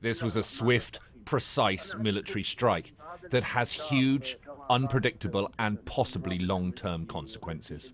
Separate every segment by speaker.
Speaker 1: This was a swift, precise military strike that has huge, unpredictable and possibly long-term consequences.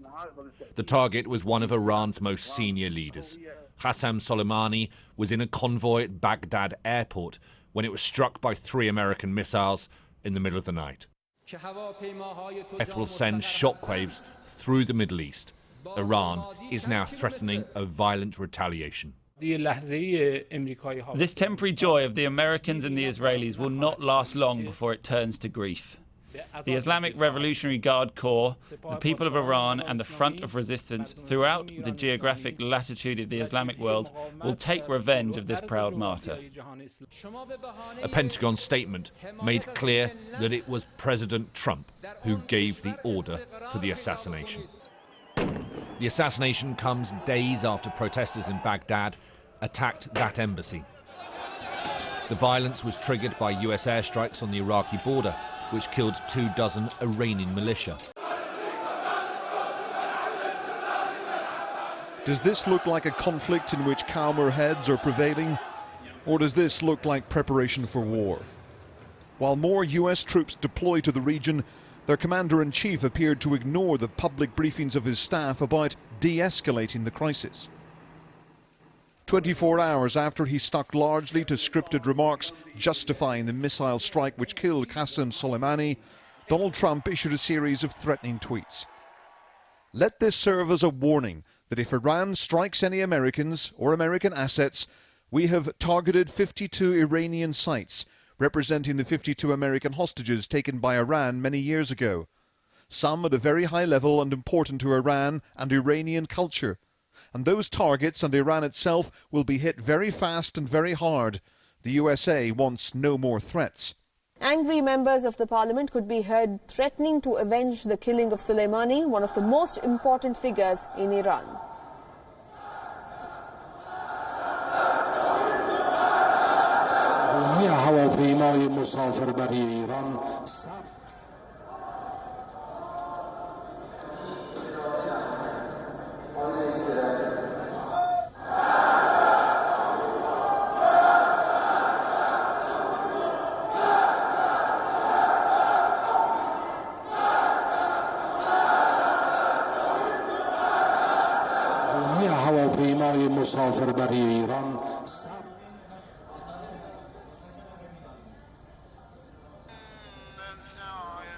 Speaker 1: The target was one of Iran's most senior leaders. Qasem Soleimani was in a convoy at Baghdad airport when it was struck by 3 American missiles in the middle of the night. It will send shockwaves through the Middle East. Iran is now threatening a violent retaliation.
Speaker 2: This temporary joy of the Americans and the Israelis will not last long before it turns to grief. The Islamic Revolutionary Guard Corps, the people of Iran and the front of resistance throughout the geographic latitude of the Islamic world will take revenge of this proud martyr.
Speaker 1: A Pentagon statement made clear that it was President Trump who gave the order for the assassination. The assassination comes days after protesters in Baghdad attacked that embassy. The violence was triggered by US airstrikes on the Iraqi border, which killed 24 Iranian militia.
Speaker 3: Does this look like a conflict in which calmer heads are prevailing? Or does this look like preparation for war? While more US troops deploy to the region, their commander-in-chief appeared to ignore the public briefings of his staff about de-escalating the crisis. 24 hours after he stuck largely to scripted remarks justifying the missile strike which killed Qasem Soleimani, Donald Trump issued a series of threatening tweets. Let this serve as a warning that if Iran strikes any Americans or American assets, we have targeted 52 Iranian sites, representing the 52 American hostages taken by Iran many years ago. Some at a very high level and important to Iran and Iranian culture. And those targets and Iran itself will be hit very fast and very hard. The USA wants no more threats.
Speaker 4: Angry members of the parliament could be heard threatening to avenge the killing of Soleimani, one of the most important figures in Iran.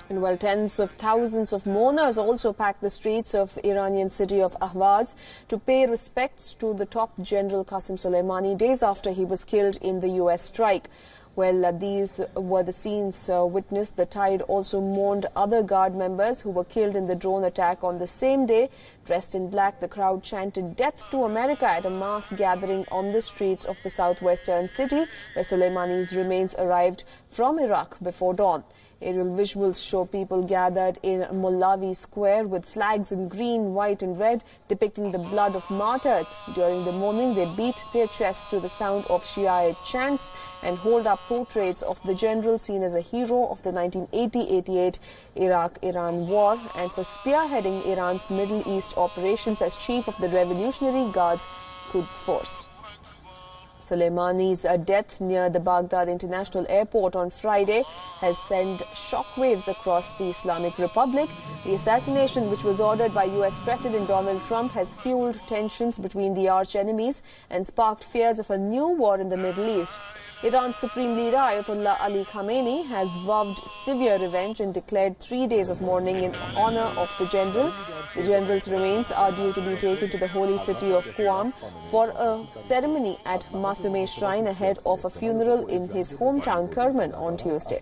Speaker 4: And while tens of thousands of mourners also packed the streets of Iranian city of Ahvaz to pay respects to the top general Qasem Soleimani days after he was killed in the US strike. Well, these were the scenes witnessed. The tide also mourned other guard members who were killed in the drone attack on the same day. Dressed in black, the crowd chanted "Death to America" at a mass gathering on the streets of the southwestern city, where Soleimani's remains arrived from Iraq before dawn. Aerial visuals show people gathered in Mollavi Square with flags in green, white and red depicting the blood of martyrs. During the morning, they beat their chests to the sound of Shiite chants and hold up portraits of the general seen as a hero of the 1980-88 Iraq-Iran war and for spearheading Iran's Middle East operations as chief of the Revolutionary Guard's Quds force. Soleimani's death near the Baghdad International Airport on Friday has sent shockwaves across the Islamic Republic. The assassination, which was ordered by US President Donald Trump, has fueled tensions between the arch-enemies and sparked fears of a new war in the Middle East. Iran's Supreme Leader Ayatollah Ali Khamenei has vowed severe revenge and declared 3 days of mourning in honor of the general. The general's remains are due to be taken to the holy city of Qom for a ceremony at Masumeh Shrine ahead of a funeral in his hometown Kerman on Tuesday.